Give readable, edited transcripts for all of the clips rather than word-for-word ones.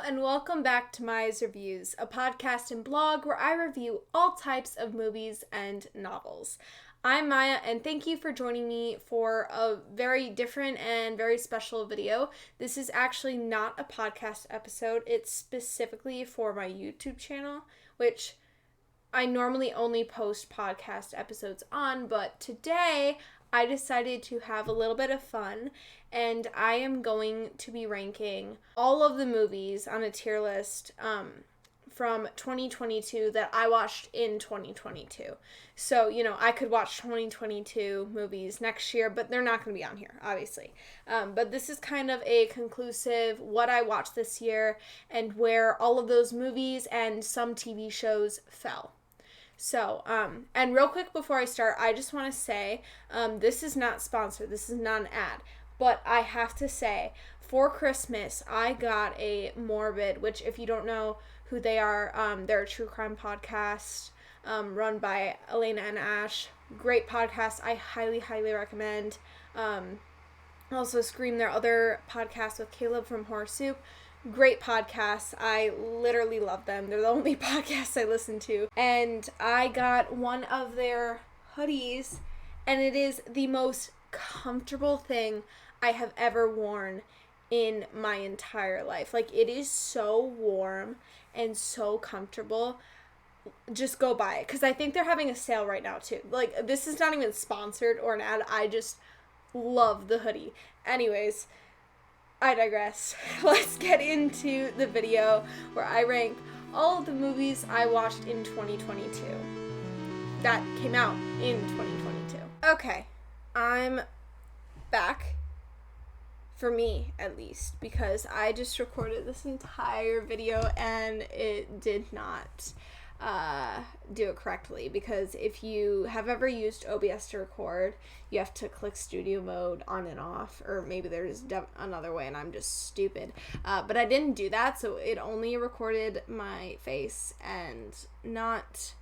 and welcome back to Maya's Reviews, a podcast and blog where I review all types of movies and novels. I'm Maya, and thank you for joining me for a very different and very special video. This is actually not a podcast episode. It's specifically for my YouTube channel, which I normally only post podcast episodes on, but today I decided to have a little bit of fun, and I am going to be ranking all of the movies on a tier list from 2022 that I watched in 2022. So, I could watch 2022 movies next year, but they're not going to be on here, obviously. But this is kind of a conclusive what I watched this year and where all of those movies and some TV shows fell. So, and real quick before I start, I just want to say, this is not sponsored, this is not an ad, but I have to say, for Christmas, I got a Morbid, which if you don't know who they are, they're a true crime podcast, run by Elena and Ash. Great podcast, I highly, highly recommend. Also Scream, their other podcast with Caleb from Horror Soup. Great podcasts. I literally love them. They're the only podcasts I listen to. And I got one of their hoodies, and it is the most comfortable thing I have ever worn in my entire life. Like, it is so warm and so comfortable. Just go buy it, because I think they're having a sale right now too. Like, this is not even sponsored or an ad. I just love the hoodie. Anyways, I digress. Let's get into the video where I rank all of the movies I watched in 2022 that came out in 2022. Okay, I'm back, for me at least, because I just recorded this entire video and it did not do it correctly, because if you have ever used OBS to record, you have to click studio mode on and off, or maybe there's another way and I'm just stupid, but I didn't do that, so it only recorded my face and not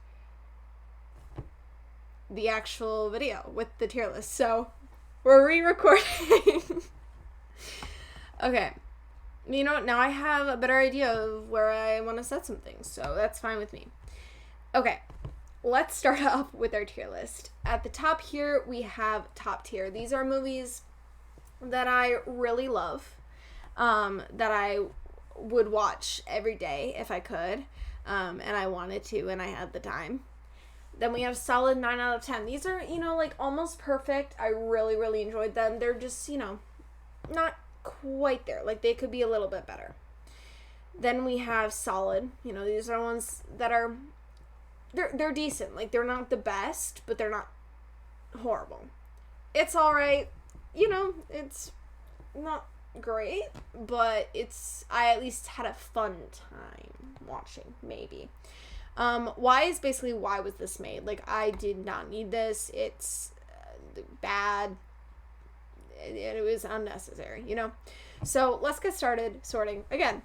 the actual video with the tier list, so we're re-recording. Okay, now I have a better idea of where I want to set some things, so that's fine with me. Okay, let's start off with our tier list. At the top here, we have top tier. These are movies that I really love, that I would watch every day if I could, and I wanted to, and I had the time. Then we have solid 9 out of 10. These are, like almost perfect. I really, really enjoyed them. They're just, not quite there. Like, they could be a little bit better. Then we have solid. These are ones that are... They're decent. Like, they're not the best, but they're not horrible. It's alright. It's not great, but I at least had a fun time watching, maybe. Why was this made? Like, I did not need this. It's bad. It was unnecessary, So, let's get started sorting again.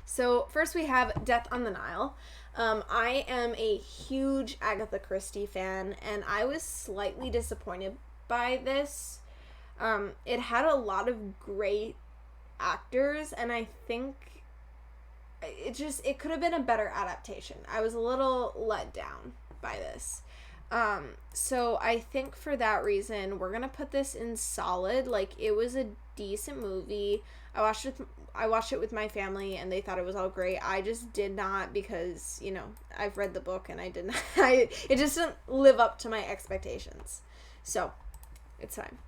So, first we have Death on the Nile. I am a huge Agatha Christie fan, and I was slightly disappointed by this. It had a lot of great actors, and I think it could have been a better adaptation. I was a little let down by this. So I think for that reason, we're gonna put this in solid. Like, it was a decent movie. I watched it with my family, and they thought it was all great. I just did not, because, I've read the book, and I did not. It just didn't live up to my expectations. So, it's fine.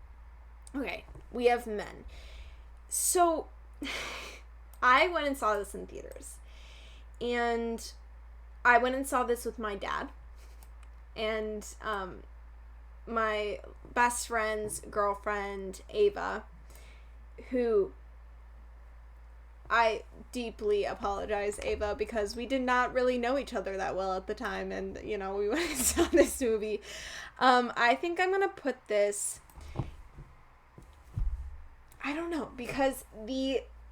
Okay, we have Men. So, I went and saw this in theaters. And I went and saw this with my dad. And my best friend's girlfriend, Ava, who... I deeply apologize, Ava, because we did not really know each other that well at the time, and, we went and saw this movie. I think I'm gonna put this... I don't know, because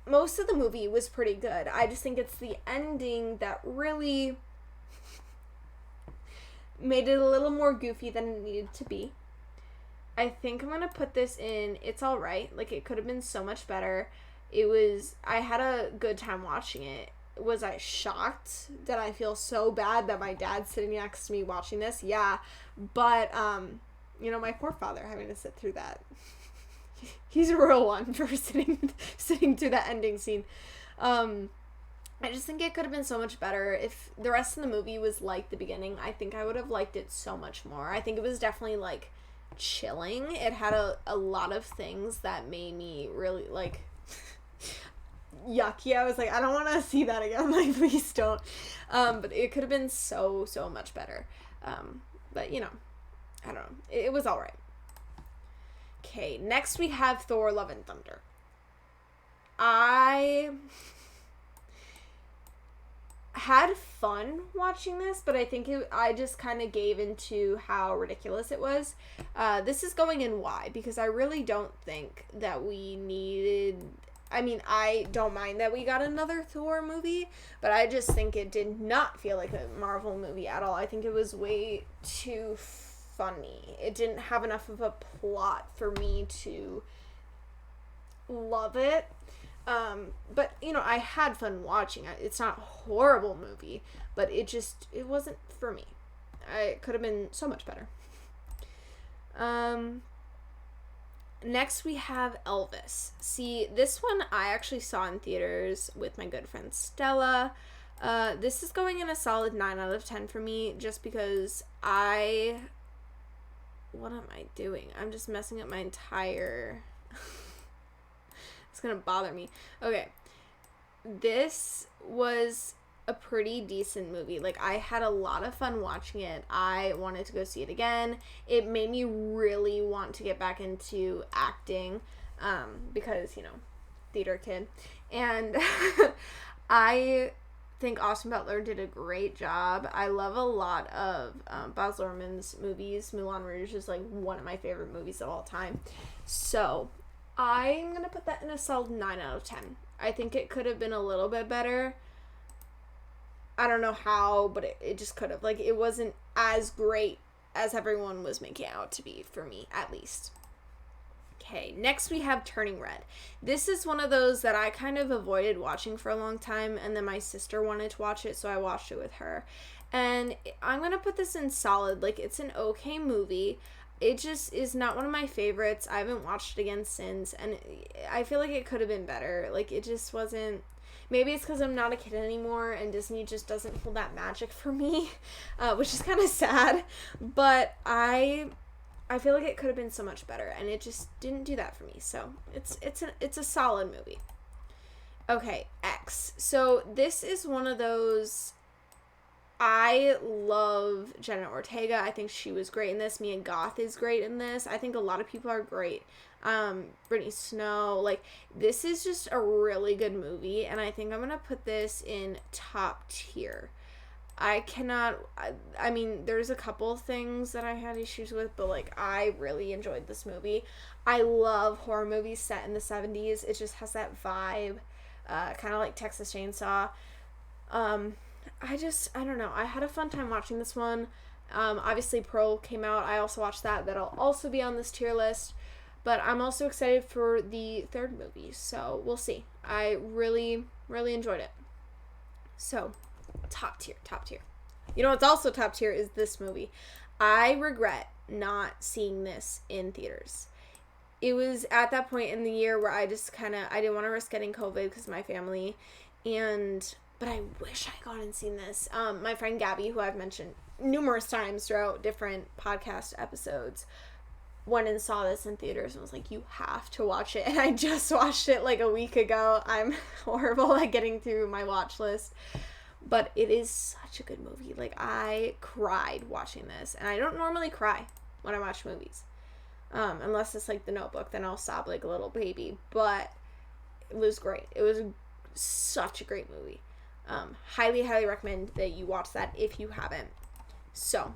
most of the movie was pretty good. I just think it's the ending that really made it a little more goofy than it needed to be. I think I'm gonna put this in It's Alright. Like, it could have been so much better. I had a good time watching it. Was I shocked? Did I feel so bad that my dad's sitting next to me watching this? Yeah. But, my poor father having to sit through that. He's a real one for sitting through that ending scene. I just think it could have been so much better if the rest of the movie was like the beginning. I think I would have liked it so much more. I think it was definitely, like, chilling. It had a lot of things that made me really, like, yucky. I was like, I don't want to see that again. Like, please don't. But it could have been so much better. But, I don't know. It was all right. Okay, next we have Thor: Love and Thunder. I had fun watching this, but I think I just kind of gave into how ridiculous it was. This is going in why, because I really don't think that we needed... I mean, I don't mind that we got another Thor movie, but I just think it did not feel like a Marvel movie at all. I think it was way too funny. It didn't have enough of a plot for me to love it. But, I had fun watching it. It's not a horrible movie, but it wasn't for me. It could have been so much better. Next we have Elvis. See, this one I actually saw in theaters with my good friend Stella. This is going in a solid 9 out of 10 for me, just because what am I doing? I'm just messing up my entire... It's gonna bother me. Okay. This was a pretty decent movie. Like, I had a lot of fun watching it. I wanted to go see it again. It made me really want to get back into acting, because, theater kid. And I think Austin Butler did a great job. I love a lot of Baz Luhrmann's movies. Moulin Rouge is, like, one of my favorite movies of all time. So I'm going to put that in a solid 9 out of 10. I think it could have been a little bit better. I don't know how, but it just could have. Like, it wasn't as great as everyone was making out to be, for me, at least. Okay, next we have Turning Red. This is one of those that I kind of avoided watching for a long time, and then my sister wanted to watch it, so I watched it with her. And I'm going to put this in solid. Like, it's an okay movie. It just is not one of my favorites. I haven't watched it again since, and I feel like it could have been better. Like, it just wasn't... Maybe it's because I'm not a kid anymore, and Disney just doesn't hold that magic for me, which is kind of sad. But I feel like it could have been so much better, and it just didn't do that for me. So it's a solid movie. Okay, X. So this is one of those... I love Jenna Ortega. I think she was great in this. Mia Goth is great in this. I think a lot of people are great. Brittany Snow. Like, this is just a really good movie, and I think I'm gonna put this in top tier. I mean, there's a couple things that I had issues with, but, like, I really enjoyed this movie. I love horror movies set in the 70s. It just has that vibe, kind of like Texas Chainsaw. I don't know. I had a fun time watching this one. Obviously, Pearl came out. I also watched that. That'll also be on this tier list. But I'm also excited for the third movie. So, we'll see. I really, really enjoyed it. So, top tier. You know what's also top tier is this movie. I regret not seeing this in theaters. It was at that point in the year where I just I didn't want to risk getting COVID because of my family. But I wish I had gone and seen this. My friend Gabby, who I've mentioned numerous times throughout different podcast episodes, went and saw this in theaters and was like, you have to watch it. And I just watched it like a week ago. I'm horrible at getting through my watch list. But it is such a good movie. Like, I cried watching this. And I don't normally cry when I watch movies. Unless it's like The Notebook, then I'll sob like a little baby. But it was great. It was such a great movie. Highly, highly recommend that you watch that if you haven't. So,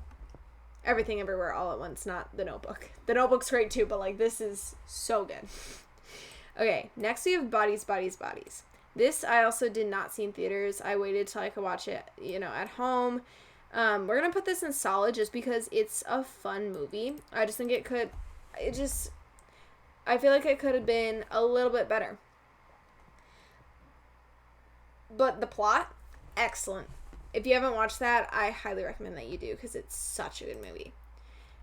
Everything Everywhere All at Once, not The Notebook. The Notebook's great too, but, like, this is so good. Okay, next we have Bodies, Bodies, Bodies. This I also did not see in theaters. I waited till I could watch it, at home. We're gonna put this in solid just because it's a fun movie. I just think I feel like it could have been a little bit better. But the plot, excellent. If you haven't watched that, I highly recommend that you do because it's such a good movie.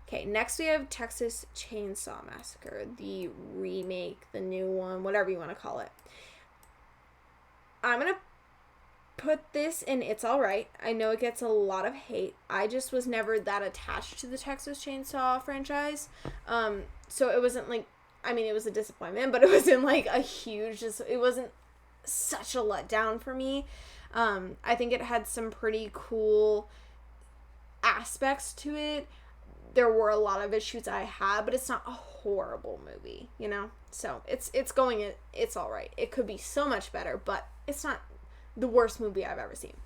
Okay, next we have Texas Chainsaw Massacre, the remake, the new one, whatever you want to call it. I'm going to put this in It's Alright. I know it gets a lot of hate. I just was never that attached to the Texas Chainsaw franchise. So it wasn't like, I mean, it was a disappointment, but it wasn't like a huge, it wasn't such a letdown for me. I think it had some pretty cool aspects to it. There were a lot of issues I had, but it's not a horrible movie, you know? So it's alright. It could be so much better, but it's not the worst movie I've ever seen.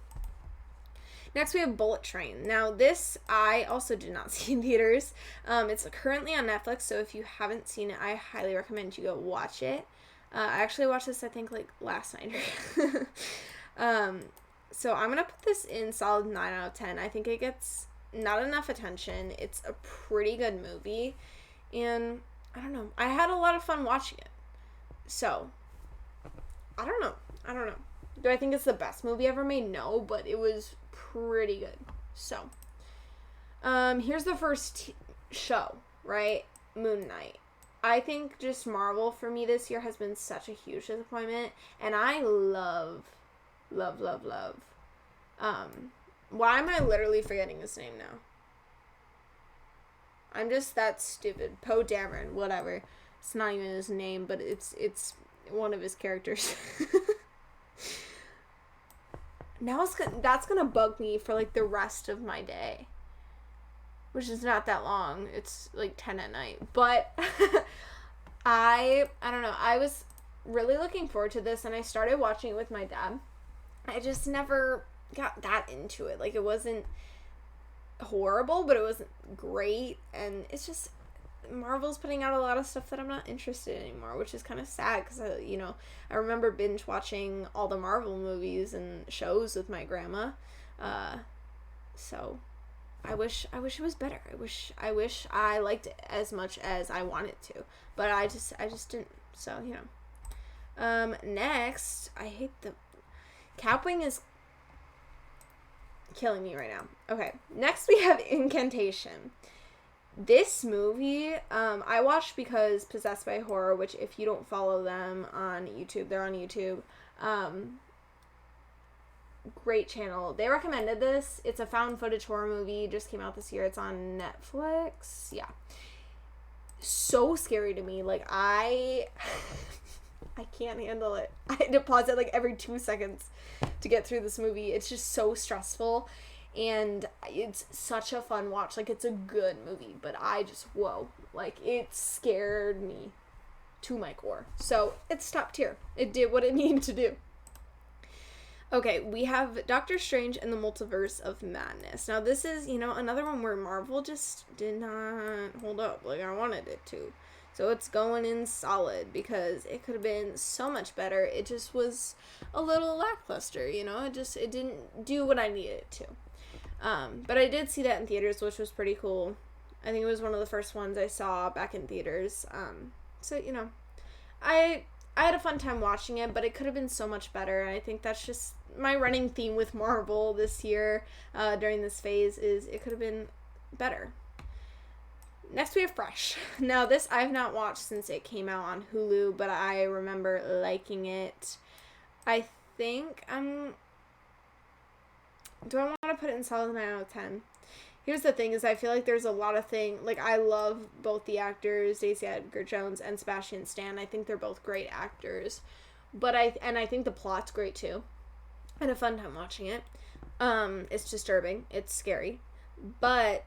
Next we have Bullet Train. Now this I also did not see in theaters. It's currently on Netflix, so if you haven't seen it, I highly recommend you go watch it. I actually watched this, I think, like last night. So I'm gonna put this in solid 9 out of 10. I think it gets not enough attention. It's a pretty good movie, and I don't know. I had a lot of fun watching it. So I don't know. Do I think it's the best movie ever made? No, but it was pretty good. So here's the first show, right? Moon Knight. I think just Marvel for me this year has been such a huge disappointment, and I love. Why am I literally forgetting his name now? I'm just that stupid. Poe Dameron, whatever. It's not even his name, but it's one of his characters. Now that's gonna bug me for like the rest of my day, which is not that long. It's like 10 at night, but I don't know. I was really looking forward to this, and I started watching it with my dad. I just never got that into it. Like, it wasn't horrible, but it wasn't great, and it's just Marvel's putting out a lot of stuff that I'm not interested in anymore, which is kind of sad because I remember binge watching all the Marvel movies and shows with my grandma. So I wish it was better. I wish I liked it as much as I wanted to, but I just didn't. So, next, I hate the Capwing is killing me right now. Okay, next we have Incantation. This movie, I watched because Possessed by Horror, which if you don't follow them on YouTube, they're on YouTube. Great channel. They recommended this. It's a found footage horror movie. Just came out this year. It's on Netflix. Yeah. So scary to me. Like, I can't handle it. I had to pause it like every 2 seconds to get through this movie. It's just so stressful, and it's such a fun watch. Like, it's a good movie, but like, it scared me to my core. So it's top tier. It did what it needed to do. Okay, we have Doctor Strange and the Multiverse of Madness. Now, this is, another one where Marvel just did not hold up like I wanted it to. So it's going in solid because it could have been so much better. It just was a little lackluster, It didn't do what I needed it to. But I did see that in theaters, which was pretty cool. I think it was one of the first ones I saw back in theaters. So, I had a fun time watching it, but it could have been so much better. And I think that's just my running theme with Marvel this year during this phase is it could have been better. Next, we have Fresh. Now, this I have not watched since it came out on Hulu, but I remember liking it. I think do I want to put it in solid 9 out of 10? Here's the thing is I feel like there's a lot of like, I love both the actors, Stacey Edgar Jones and Sebastian Stan. I think they're both great actors. But I think the plot's great too. I had a fun time watching it. It's disturbing. It's scary. But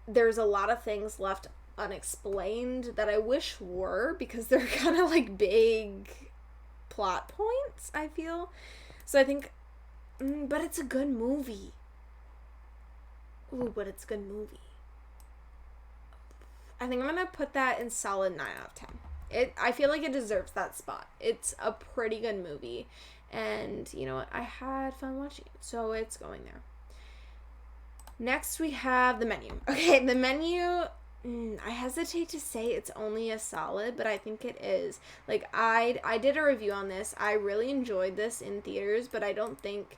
there's a lot of things left unexplained that I wish were, because they're kind of like big plot points, I feel. So I think, but it's a good movie. Ooh, but it's a good movie. I think I'm going to put that in solid 9 out of 10. I feel like it deserves that spot. It's a pretty good movie. And you know what? I had fun watching it. So it's going there. Next we have The Menu. Okay, The Menu I hesitate to say it's only a solid, but I think it is. Like, I did a review on this. I really enjoyed this in theaters, but I think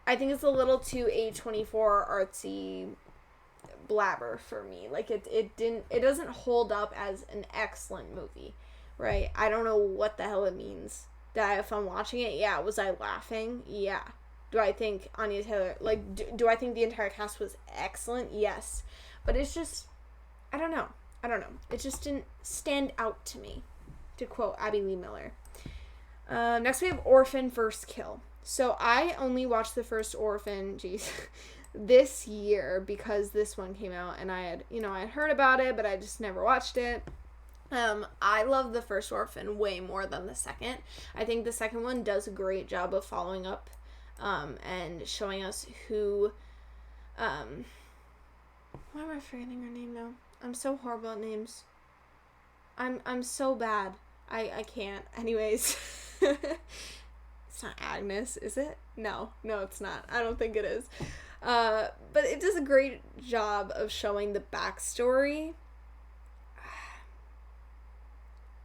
it's a little too A24 artsy blabber for me. Like, it doesn't hold up as an excellent movie, right? I don't know what the hell it means. Did I have fun watching it? Yeah. Was I laughing? Yeah. Do I think Anya Taylor, like, do I think the entire cast was excellent? Yes. But it's just, I don't know. It just didn't stand out to me, to quote Abby Lee Miller. Next we have Orphan First Kill. So I only watched the first Orphan, this year because this one came out and I had heard about it, but I just never watched it. I love the first Orphan way more than the second. I think the second one does a great job of following up, and showing us who, why am I forgetting her name now? I'm so horrible at names. I'm so bad. I can't. Anyways. It's not Agnes, is it? No, it's not. I don't think it is. But it does a great job of showing the backstory.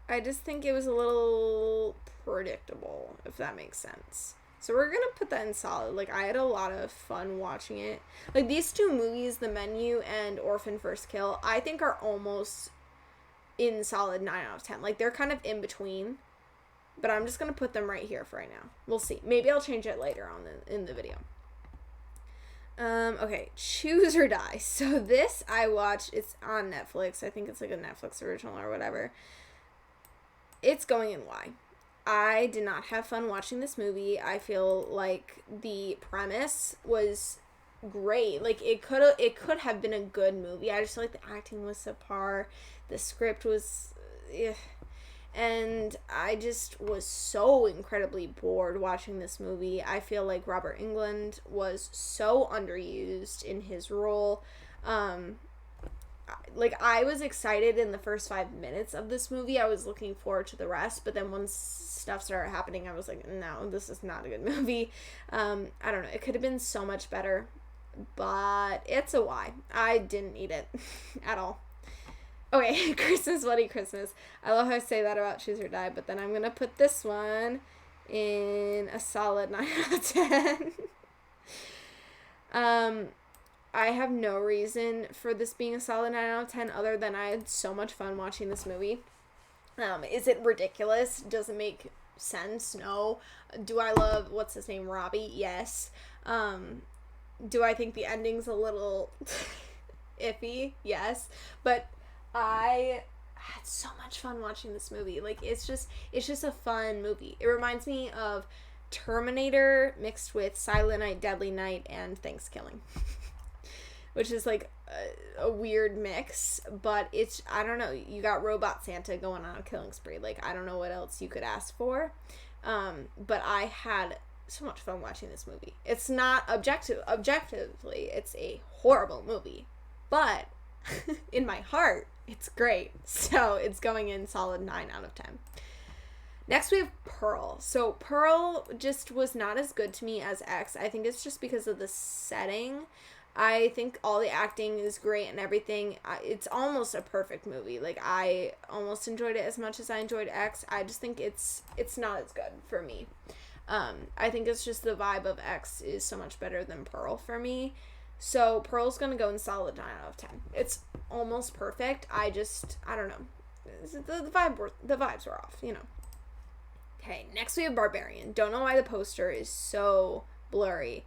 I just think it was a little predictable, if that makes sense. So we're gonna put that in solid. Like, I had a lot of fun watching it. Like, these two movies, The Menu and Orphan First Kill, I think are almost in solid 9 out of 10. Like, they're kind of in between. But I'm just gonna put them right here for right now. We'll see. Maybe I'll change it later on in the video. Okay, Choose or Die. So this I watched. It's on Netflix. I think it's like a Netflix original or whatever. It's going in Y. I did not have fun watching this movie. I feel like the premise was great. Like, it could have been a good movie. I just feel like the acting was subpar. The script was, and I just was so incredibly bored watching this movie. I feel like Robert Englund was so underused in his role. Like, I was excited in the first 5 minutes of this movie. I was looking forward to the rest, but then once stuff started happening, I was like, no, this is not a good movie. I don't know. It could have been so much better, but it's a Y. I didn't need it at all. Okay, Christmas, Bloody Christmas. I love how I say that about Choose or Die, but then I'm going to put this one in a solid 9 out of 10. I have no reason for this being a solid 9 out of 10 other than I had so much fun watching this movie. Is it ridiculous? Does it make sense? No. Do I love, what's his name, Robbie? Yes. Do I think the ending's a little iffy? Yes. But I had so much fun watching this movie. Like, it's just a fun movie. It reminds me of Terminator mixed with Silent Night, Deadly Night, and Thanksgiving. Which is like a weird mix, but it's, I don't know, you got Robot Santa going on a killing spree. Like, I don't know what else you could ask for. But I had so much fun watching this movie. It's not objectively, it's a horrible movie, but in my heart, it's great. So it's going in solid 9 out of 10. Next we have Pearl. So Pearl just was not as good to me as X. I think it's just because of the setting. I think all the acting is great and everything. It's almost a perfect movie. Like, I almost enjoyed it as much as I enjoyed X. I just think it's not as good for me. I think it's just the vibe of X is so much better than Pearl for me. So Pearl's gonna go in solid 9 out of 10. It's almost perfect. I don't know. The vibes were off, you know. Okay, next we have Barbarian. Don't know why the poster is so blurry.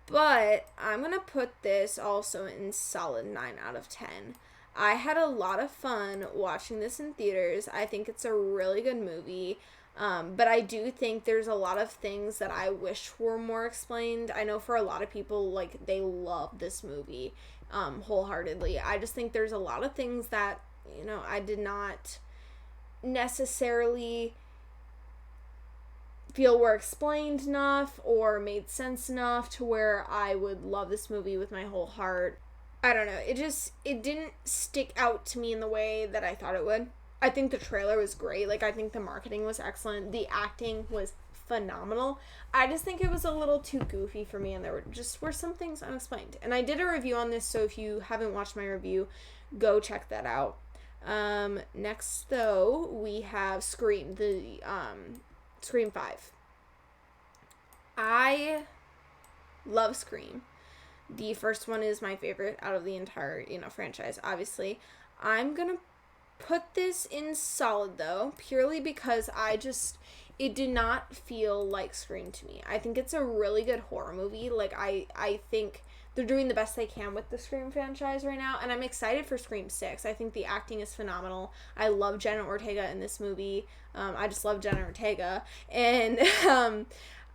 But I'm going to put this also in solid 9 out of 10. I had a lot of fun watching this in theaters. I think it's a really good movie. But I do think there's a lot of things that I wish were more explained. I know for a lot of people, like, they love this movie wholeheartedly. I just think there's a lot of things that, you know, I did not necessarily feel were explained enough or made sense enough to where I would love this movie with my whole heart. I don't know. It didn't stick out to me in the way that I thought it would. I think the trailer was great. Like, I think the marketing was excellent. The acting was phenomenal. I just think it was a little too goofy for me, and there were some things unexplained. And I did a review on this, so if you haven't watched my review, Go check that out. Next though, we have Scream, Scream 5. I love Scream. The first one is my favorite out of the entire, franchise, obviously. I'm gonna put this in solid, though, purely because it did not feel like Scream to me. I think it's a really good horror movie. Like, I think they're doing the best they can with the Scream franchise right now, and I'm excited for Scream 6. I think the acting is phenomenal. I love Jenna Ortega in this movie. I just love Jenna Ortega, and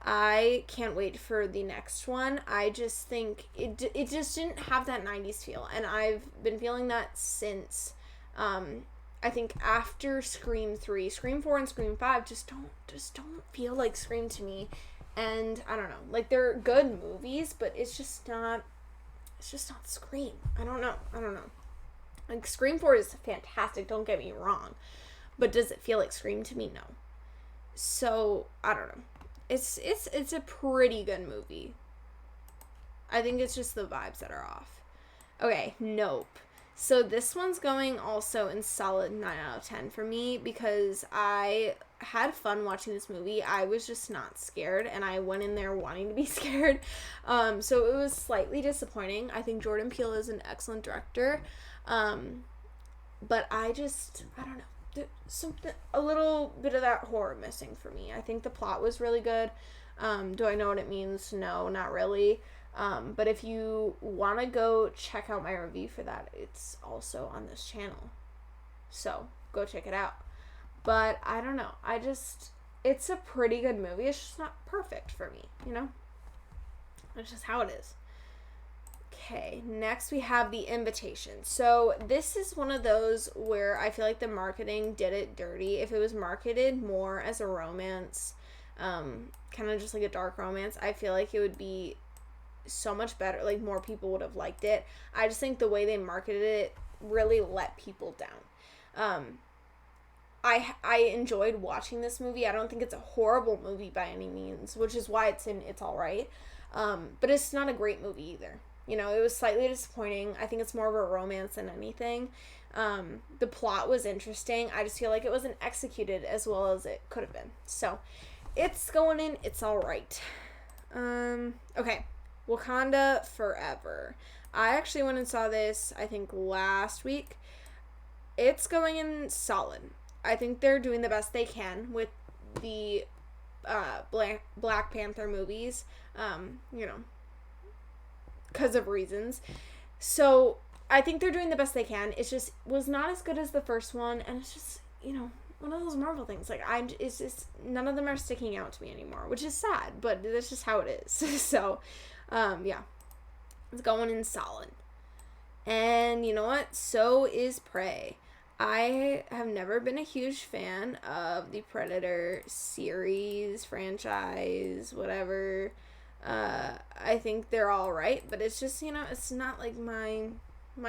I can't wait for the next one. I just think it just didn't have that 90s feel, and I've been feeling that since I think after Scream 3, Scream 4 and Scream 5 just don't feel like Scream to me. And I don't know, like, they're good movies, but it's just not Scream. I don't know. Like, Scream 4 is fantastic, don't get me wrong, but does it feel like Scream to me? No. So, I don't know. It's a pretty good movie. I think it's just the vibes that are off. Okay, Nope. So this one's going also in solid 9 out of 10 for me because I had fun watching this movie. I was just not scared, and I went in there wanting to be scared. So it was slightly disappointing. I think Jordan Peele is an excellent director. But I don't know. There's a little bit of that horror missing for me. I think the plot was really good. Do I know what it means? No, not really. But if you want to go check out my review for that, it's also on this channel. So, go check it out. But, I don't know. It's a pretty good movie. It's just not perfect for me, It's just how it is. Okay, next we have The Invitation. So, this is one of those where I feel like the marketing did it dirty. If it was marketed more as a romance, kind of just like a dark romance, I feel like it would be so much better. Like, more people would have liked it. I just think the way they marketed it really let people down. I enjoyed watching this movie. I don't think it's a horrible movie by any means, which is why it's alright. But it's not a great movie either. It was slightly disappointing. I think it's more of a romance than anything. The plot was interesting. I just feel like it wasn't executed as well as it could have been. So, it's going in. It's alright. Okay. Wakanda Forever. I actually went and saw this, I think, last week. It's going in solid. I think they're doing the best they can with the Black Panther movies, because of reasons. So, I think they're doing the best they can. It just was not as good as the first one, and it's just, one of those Marvel things. Like, it's just, none of them are sticking out to me anymore, which is sad, but that's just how it is. So, yeah, it's going in solid. And you know what? So is Prey. I have never been a huge fan of the Predator series, franchise, whatever. I think they're all right, but it's just, it's not like my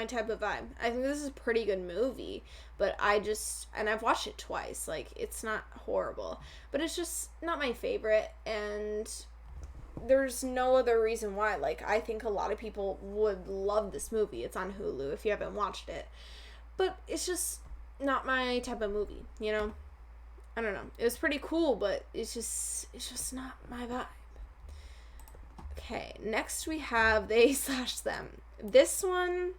type of vibe. I think this is a pretty good movie, but and I've watched it twice. Like, it's not horrible, but it's just not my favorite, and there's no other reason why. Like, I think a lot of people would love this movie. It's on Hulu if you haven't watched it. But it's just not my type of movie, I don't know. It was pretty cool, but it's just not my vibe. Okay, next we have They/Them. This one,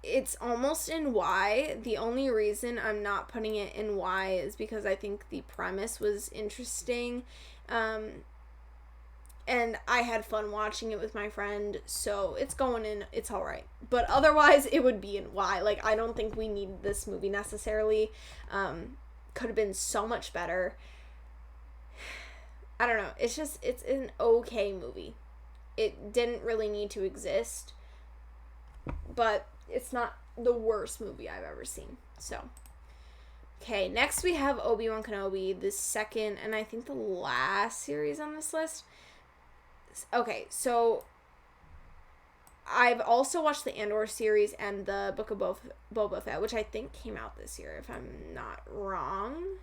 it's almost in Y. The only reason I'm not putting it in Y is because I think the premise was interesting. And I had fun watching it with my friend, so it's going in, it's alright. But otherwise, it would be in Y. Like, I don't think we need this movie necessarily. Could have been so much better. I don't know. It's an okay movie. It didn't really need to exist. But it's not the worst movie I've ever seen. So, okay, next we have Obi-Wan Kenobi, the second, and I think the last series on this list. Okay, so I've also watched the Andor series and the Book of Boba Fett, which I think came out this year, if I'm not wrong.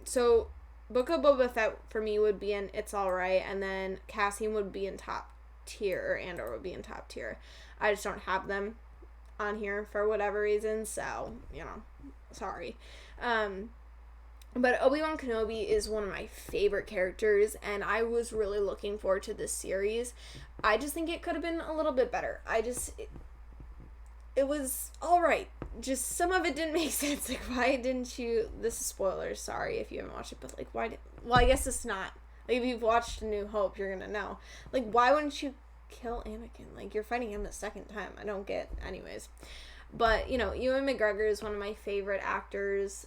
So Book of Boba Fett for me would be in It's Alright, and then Cassian would be in top tier or would be in top tier. I just don't have them on here for whatever reason, so, sorry. But Obi-Wan Kenobi is one of my favorite characters, and I was really looking forward to this series. I just think it could have been a little bit better. It was alright. Just some of it didn't make sense. Like, why didn't you... This is spoilers, sorry if you haven't watched it, but, like, why did... Well, I guess it's not. Like, if you've watched A New Hope, you're gonna know. Like, why wouldn't you kill Anakin? Like, you're fighting him the second time. I don't get... Anyways. But, Ewan McGregor is one of my favorite actors.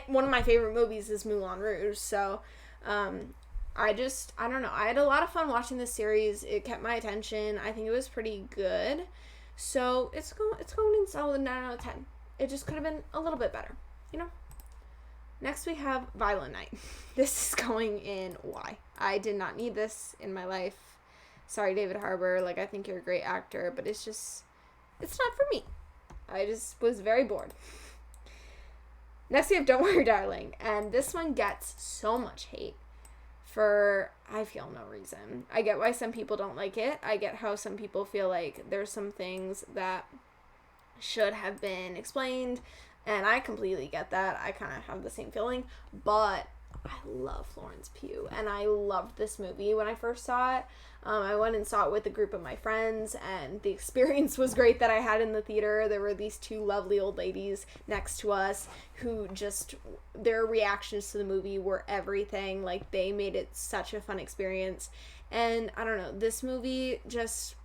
One of my favorite movies is Moulin Rouge, so... I don't know. I had a lot of fun watching this series. It kept my attention. I think it was pretty good. So, it's going in solid 9 out of 10. It just could have been a little bit better, Next, we have Violent Night. This is going in Y. I did not need this in my life. Sorry, David Harbour. Like, I think you're a great actor, but it's not for me. I just was very bored. Next, we have Don't Worry, Darling. And this one gets so much hate for, I feel, no reason. I get why some people don't like it. I get how some people feel like there's some things that should have been explained. And I completely get that. I kind of have the same feeling. But I love Florence Pugh. And I loved this movie when I first saw it. I went and saw it with a group of my friends. And the experience was great that I had in the theater. There were these two lovely old ladies next to us who just... Their reactions to the movie were everything. Like, they made it such a fun experience. And, I don't know. This movie just...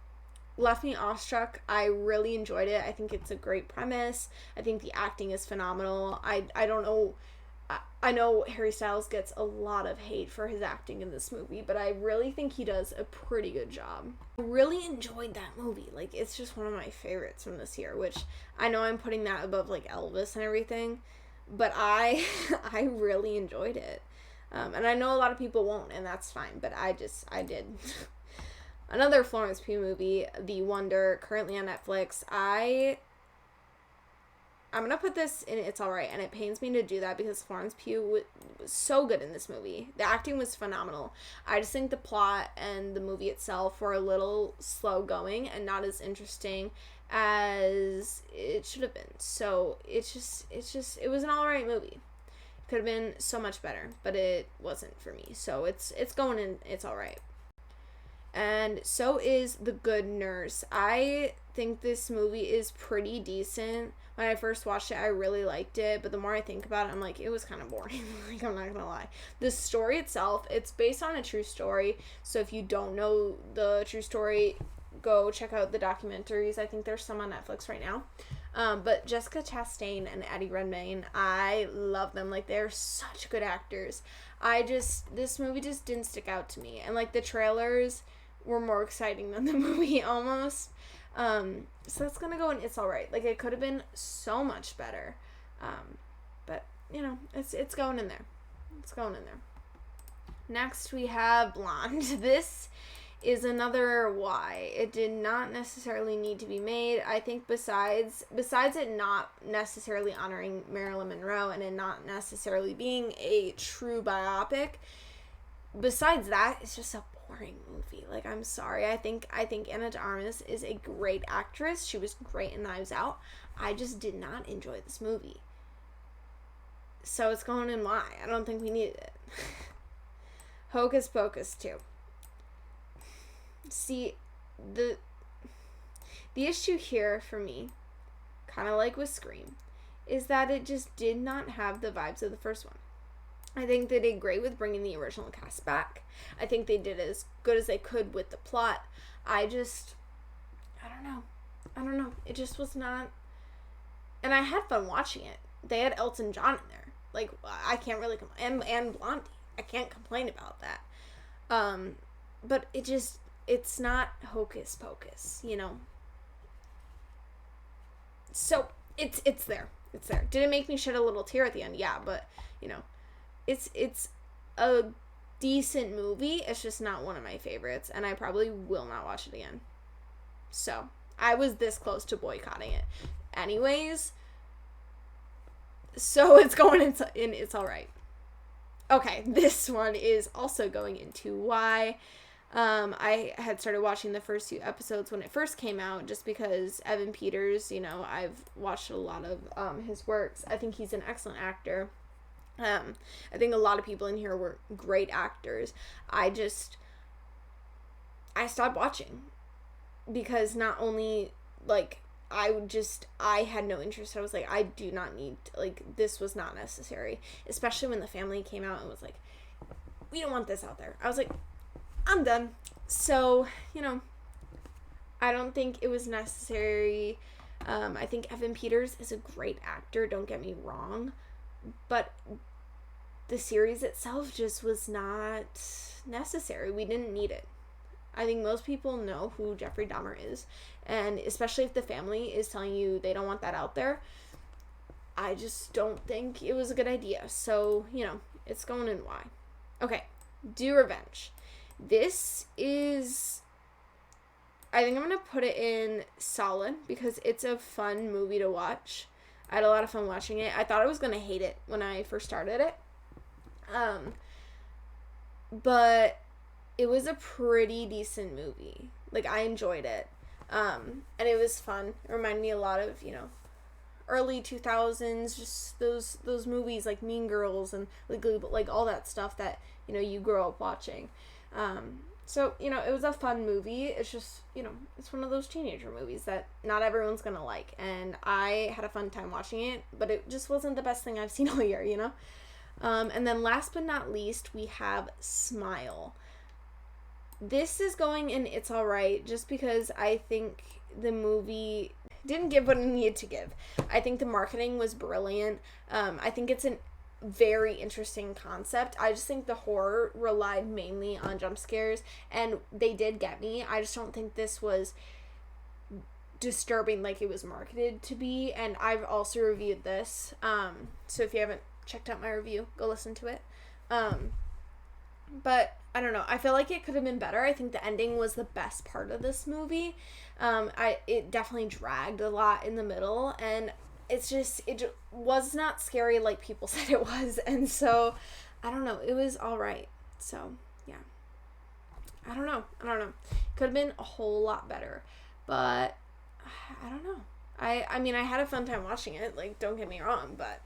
left me awestruck. I really enjoyed it. I think it's a great premise. I think the acting is phenomenal. I don't know. I know Harry Styles gets a lot of hate for his acting in this movie, but I really think he does a pretty good job. I really enjoyed that movie. Like, it's just one of my favorites from this year, which I know I'm putting that above, like, Elvis and everything, but I really enjoyed it. And I know a lot of people won't, and that's fine, but I did. Another Florence Pugh movie, The Wonder, currently on Netflix. I'm going to put this in It's Alright, and it pains me to do that because Florence Pugh was so good in this movie. The acting was phenomenal. I just think the plot and the movie itself were a little slow going and not as interesting as it should have been. So, it was an alright movie. It could have been so much better, but it wasn't for me. So, it's going in It's Alright. And so is The Good Nurse. I think this movie is pretty decent. When I first watched it, I really liked it, but the more I think about it, I'm like, it was kind of boring. Like, I'm not gonna lie. The story itself, it's based on a true story, so if you don't know the true story, go check out the documentaries. I think there's some on Netflix right now. But Jessica Chastain and Eddie Redmayne, I love them. Like, they're such good actors. This movie just didn't stick out to me. And, like, the trailers were more exciting than the movie almost. So that's gonna go in It's Alright. Like, it could have been so much better. But, it's going in there. It's going in there. Next, we have Blonde. This is another why. It did not necessarily need to be made. I think besides it not necessarily honoring Marilyn Monroe and it not necessarily being a true biopic, besides that, it's just a boring movie. Like, I'm sorry. I think Ana de Armas is a great actress. She was great in Knives Out. I just did not enjoy this movie. So it's going in Y. I don't think we needed it. Hocus Pocus 2. See, the issue here for me, kind of like with Scream, is that it just did not have the vibes of the first one. I think they did great with bringing the original cast back. I think they did as good as they could with the plot. I don't know. It just was not... And I had fun watching it. They had Elton John in there. Like, I can't really... And Blondie. I can't complain about that. But it's not Hocus Pocus, So, it's there. It's there. Did it make me shed a little tear at the end? Yeah, but, it's a decent movie. It's just not one of my favorites, and I probably will not watch it again. So, I was this close to boycotting it. Anyways, so it's going in It's Alright. Okay, this one is also going into Y. I had started watching the first few episodes when it first came out, just because Evan Peters, you know, I've watched a lot of his works. I think he's an excellent actor. I think a lot of people in here were great actors. I stopped watching because not only, like, I had no interest. I was like, I do not need, like, this was not necessary. Especially when The Family came out and was like, we don't want this out there. I was like, I'm done. So, you know, I don't think it was necessary. I think Evan Peters is a great actor, don't get me wrong. But the series itself just was not necessary. We didn't need it. I think most people know who Jeffrey Dahmer is. And especially if The Family is telling you they don't want that out there, I just don't think it was a good idea. So, you know, it's going in why. Okay, Do Revenge. This is, I think I'm going to put it in solid because it's a fun movie to watch. I had a lot of fun watching it. I thought I was going to hate it when I first started it. But it was a pretty decent movie. Like, I enjoyed it. And it was fun. It reminded me a lot of, you know, early 2000s, just those movies like Mean Girls and like all that stuff that, you know, you grow up watching. So, you know, it was a fun movie. It's just, you know, it's one of those teenager movies that not everyone's gonna like. And I had a fun time watching it, but it just wasn't the best thing I've seen all year, you know? And then last but not least, we have Smile. This is going in It's Alright just because I think the movie didn't give what it needed to give. I think the marketing was brilliant. I think it's a very interesting concept. I just think the horror relied mainly on jump scares, and they did get me. I just don't think this was disturbing like it was marketed to be, and I've also reviewed this. So if you haven't checked out my review, go listen to it. But I don't know. I feel like it could have been better. I think the ending was the best part of this movie. It definitely dragged a lot in the middle, and it was not scary like people said it was. And so, I don't know. It was all right. So, yeah. I don't know. Could have been a whole lot better, but I don't know. I mean, I had a fun time watching it. Like, don't get me wrong, but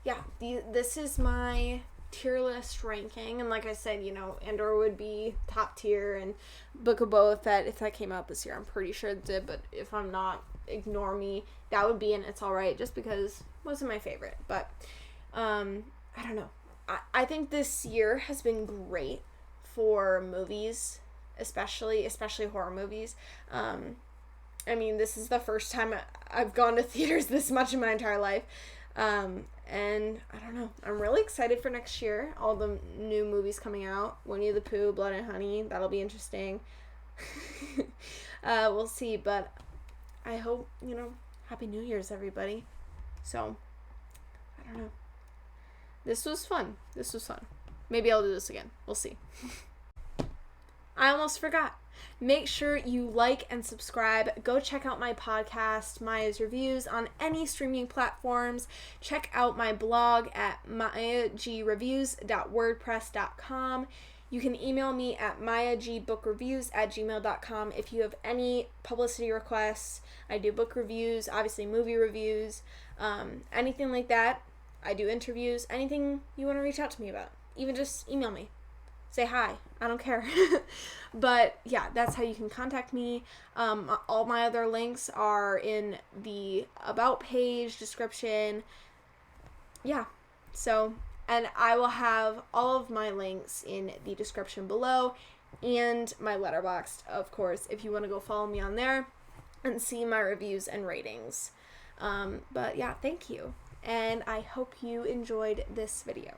yeah, this is my tier list ranking, and like I said, you know, Andor would be top tier, and Book of Boba Fett, if that came out this year, I'm pretty sure it did, but if I'm not, ignore me. That would be in It's Alright, just because it wasn't my favorite. But I don't know. I think this year has been great for movies, especially horror movies. I mean, this is the first time I've gone to theaters this much in my entire life. And I don't know. I'm really excited for next year. All the new movies coming out. Winnie the Pooh, Blood and Honey. That'll be interesting. We'll see. But I hope, you know, Happy New Year's, everybody. So, I don't know. This was fun. Maybe I'll do this again. We'll see. I almost forgot. Make sure you like and subscribe. Go check out my podcast, Maya's Reviews, on any streaming platforms. Check out my blog at mayagreviews.wordpress.com. You can email me at mayagbookreviews@gmail.com if you have any publicity requests. I do book reviews, obviously movie reviews, anything like that. I do interviews, anything you want to reach out to me about. Even just email me. Say hi. I don't care. But yeah, that's how you can contact me. All my other links are in the About page, description. Yeah. So, and I will have all of my links in the description below, and my Letterboxd, of course, if you want to go follow me on there and see my reviews and ratings. But yeah, thank you. And I hope you enjoyed this video.